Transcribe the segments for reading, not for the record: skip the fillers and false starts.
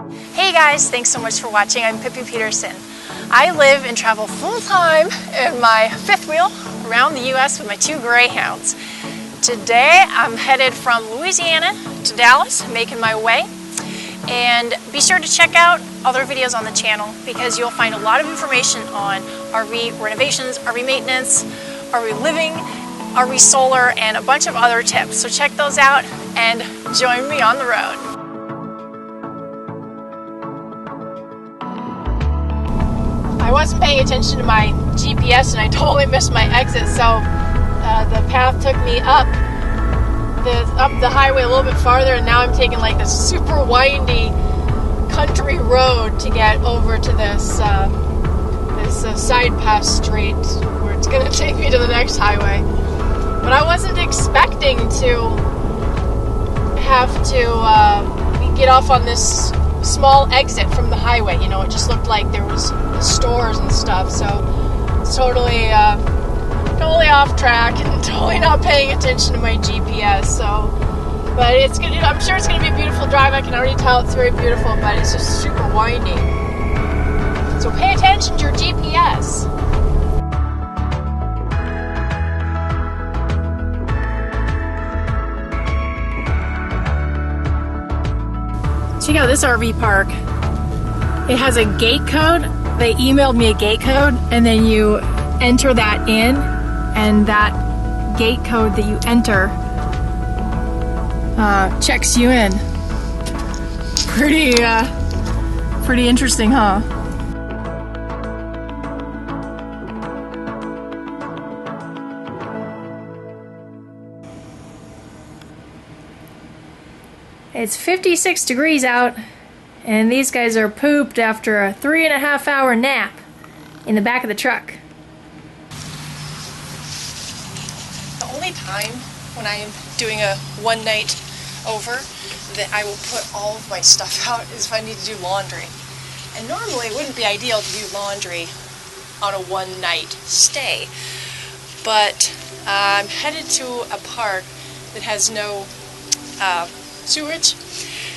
Hey guys, thanks so much for watching. I'm Pippi Peterson. I live and travel full-time in my fifth wheel around the U.S. with my two greyhounds. Today I'm headed from Louisiana to Dallas, making my way. And be sure to check out other videos on the channel because you'll find a lot of information on RV renovations, RV maintenance, RV living, RV solar, and a bunch of other tips. So check those out and join me on the road. I wasn't paying attention to my GPS and I totally missed my exit, so the path took me up the highway a little bit farther, and now I'm taking like this super windy country road to get over to this side pass street where it's going to take me to the next highway. But I wasn't expecting to have to get off on this small exit from the highway. You know, it just looked like there was stores and stuff, so it's totally off track and totally not paying attention to my GPS. So, but I'm sure it's gonna be a beautiful drive. I can already tell it's very beautiful, but it's just super windy. So pay attention to your GPS. Check out this RV park. It has a gate code. They emailed me a gate code, and then you enter that in, and that gate code that you enter checks you in. Pretty interesting, huh? It's 56 degrees out, and these guys are pooped after a 3.5-hour nap in the back of the truck. The only time when I am doing a one night over that I will put all of my stuff out is if I need to do laundry. And normally it wouldn't be ideal to do laundry on a one night stay, but I'm headed to a park that has no sewage,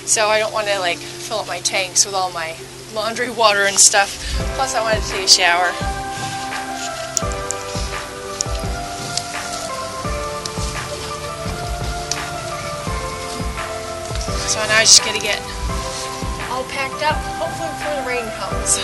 so I don't want to like fill up my tanks with all my laundry water and stuff. Plus I wanted to take a shower. So now I just gotta get all packed up, hopefully before the rain comes.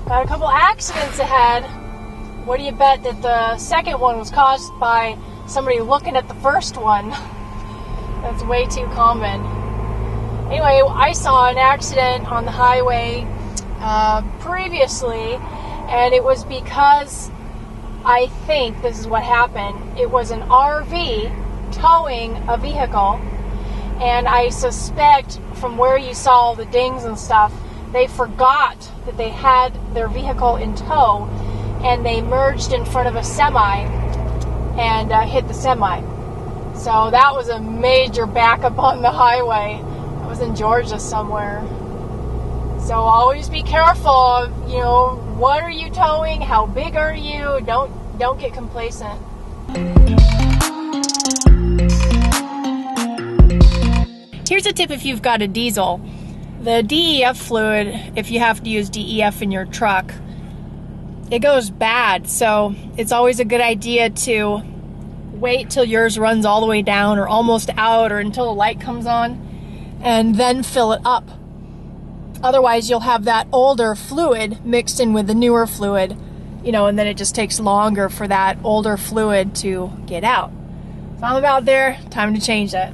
Got a couple accidents ahead. What do you bet that the second one was caused by somebody looking at the first one? That's way too common. Anyway, I saw an accident on the highway previously, and it was because I think this is what happened. It was an RV towing a vehicle, and I suspect from where you saw all the dings and stuff, they forgot that they had their vehicle in tow, and they merged in front of a semi and hit the semi. So that was a major backup on the highway. I was in Georgia somewhere. So always be careful. You know, what are you towing? How big are you? Don't get complacent. Here's a tip if you've got a diesel. The DEF fluid, if you have to use DEF in your truck, it goes bad. So it's always a good idea to wait till yours runs all the way down or almost out, or until the light comes on, and then fill it up. Otherwise, you'll have that older fluid mixed in with the newer fluid, you know, and then it just takes longer for that older fluid to get out. So I'm about there. Time to change that.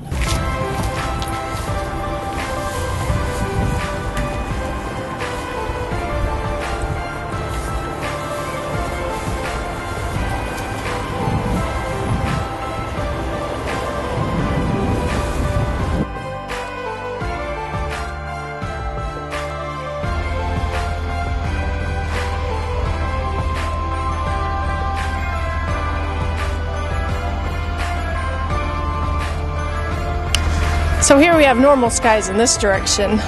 So here we have normal skies in this direction.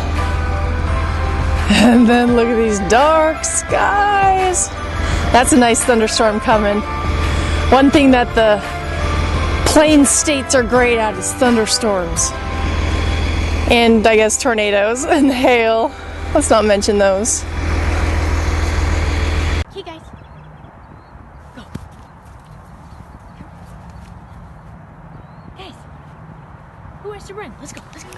And then look at these dark skies. That's a nice thunderstorm coming. One thing that the plain states are great at is thunderstorms. And I guess tornadoes and hail. Let's not mention those. Okay, guys. Go. Guys. Who wants to run? Let's go. Let's go.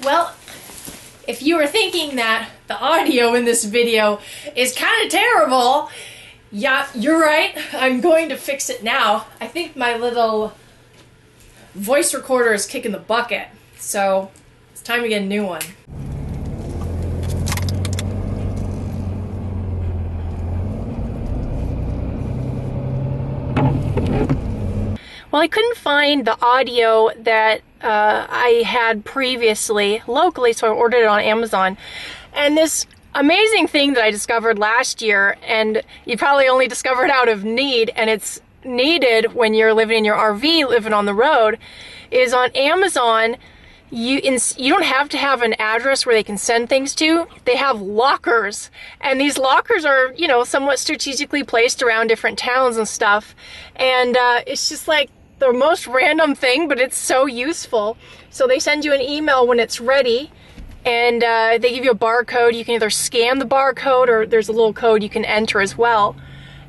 Well, if you were thinking that the audio in this video is kind of terrible, yeah, you're right. I'm going to fix it now. I think my little voice recorder is kicking the bucket, so it's time to get a new one. Well, I couldn't find the audio that I had previously locally, so I ordered it on Amazon. And this amazing thing that I discovered last year, and you probably only discovered out of need, and it's needed when you're living in your RV, living on the road, is on Amazon. You don't have to have an address where they can send things to. They have lockers, and these lockers are, you know, somewhat strategically placed around different towns and stuff. And it's just like the most random thing, but it's so useful. So they send you an email when it's ready, and they give you a barcode. You can either scan the barcode, or there's a little code you can enter as well.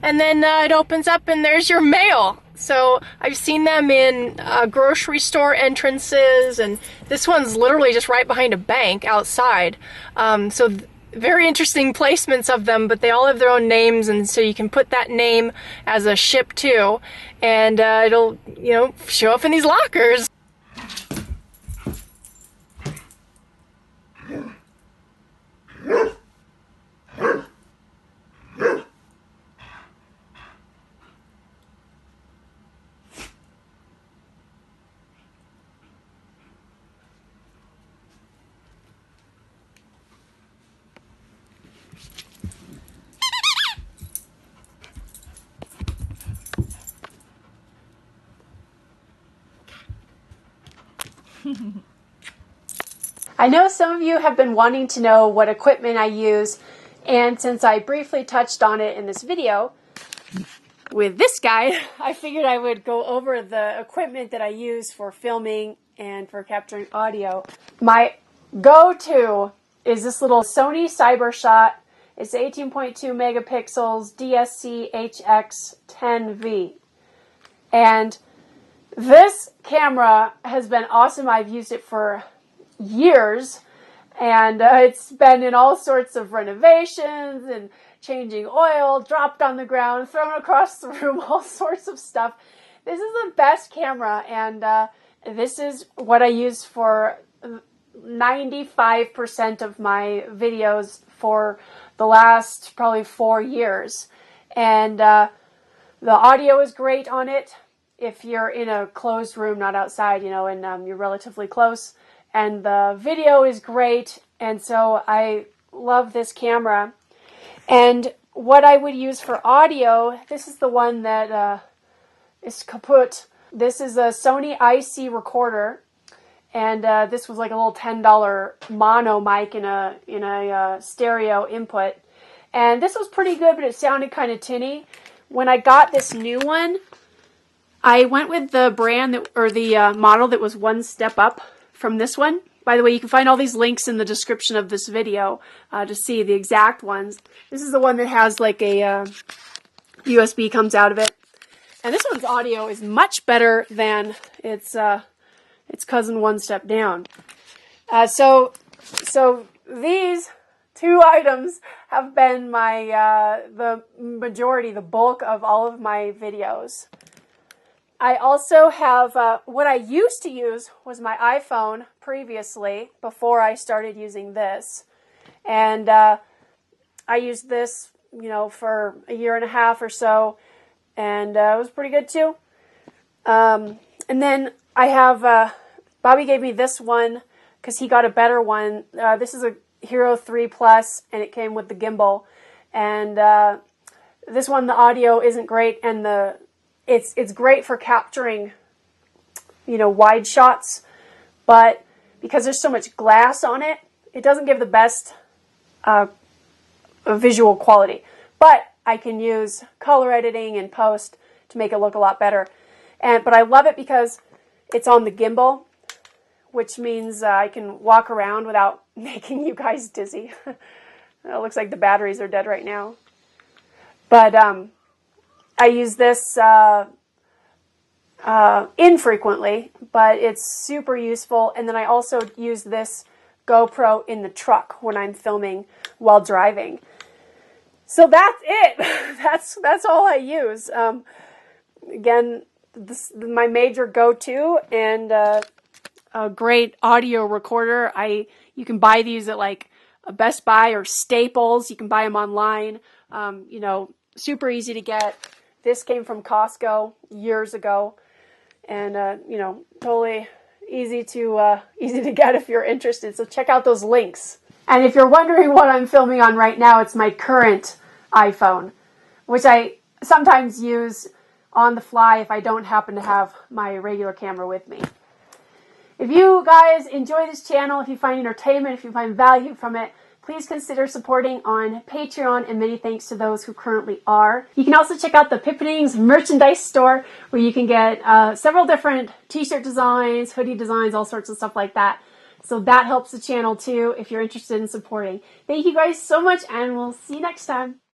And then it opens up, and there's your mail. So I've seen them in grocery store entrances, and this one's literally just right behind a bank outside. Very interesting placements of them, but they all have their own names, and so you can put that name as a ship too, and it'll, you know, show up in these lockers. I know some of you have been wanting to know what equipment I use, and since I briefly touched on it in this video with this guy, I figured I would go over the equipment that I use for filming and for capturing audio. My go-to is this little Sony CyberShot. It's 18.2 megapixels DSC HX10V. And this camera has been awesome. I've used it for years, and it's been in all sorts of renovations and changing oil, dropped on the ground, thrown across the room, all sorts of stuff. This is the best camera, and this is what I use for 95% of my videos for the last probably 4 years. And the audio is great on it if you're in a closed room, not outside, you know, and you're relatively close. And the video is great, and so I love this camera. And what I would use for audio, this is the one that is kaput. This is a Sony IC recorder. And this was like a little $10 mono mic in a stereo input. And this was pretty good, but it sounded kind of tinny. When I got this new one, I went with the brand that, or the model that was one step up from this one. By the way, you can find all these links in the description of this video to see the exact ones. This is the one that has like a USB comes out of it. And this one's audio is much better than its cousin one step down. So these two items have been my the majority, the bulk of all of my videos. I also have what I used to use was my iPhone previously before I started using this, and I used this, you know, for a year and a half or so, and it was pretty good too. And then I have Bobby gave me this one because he got a better one. This is a Hero 3 Plus, and it came with the gimbal. And this one, the audio isn't great, and it's great for capturing, you know, wide shots. But because there's so much glass on it, it doesn't give the best visual quality. But I can use color editing and post to make it look a lot better. But I love it because it's on the gimbal, which means I can walk around without making you guys dizzy. It looks like the batteries are dead right now. But I use this infrequently, but it's super useful. And then I also use this GoPro in the truck when I'm filming while driving. So that's it. That's all I use. Again, my major go-to, and a great audio recorder. You can buy these at like a Best Buy or Staples. You can buy them online. You know, super easy to get. This came from Costco years ago, and you know, totally easy to get if you're interested. So check out those links. And if you're wondering what I'm filming on right now, it's my current iPhone, which I sometimes use on the fly if I don't happen to have my regular camera with me. If you guys enjoy this channel, if you find entertainment, if you find value from it, please consider supporting on Patreon, and many thanks to those who currently are. You can also check out the Pippinings merchandise store, where you can get several different t-shirt designs, hoodie designs, all sorts of stuff like that. So that helps the channel too if you're interested in supporting. Thank you guys so much, and we'll see you next time.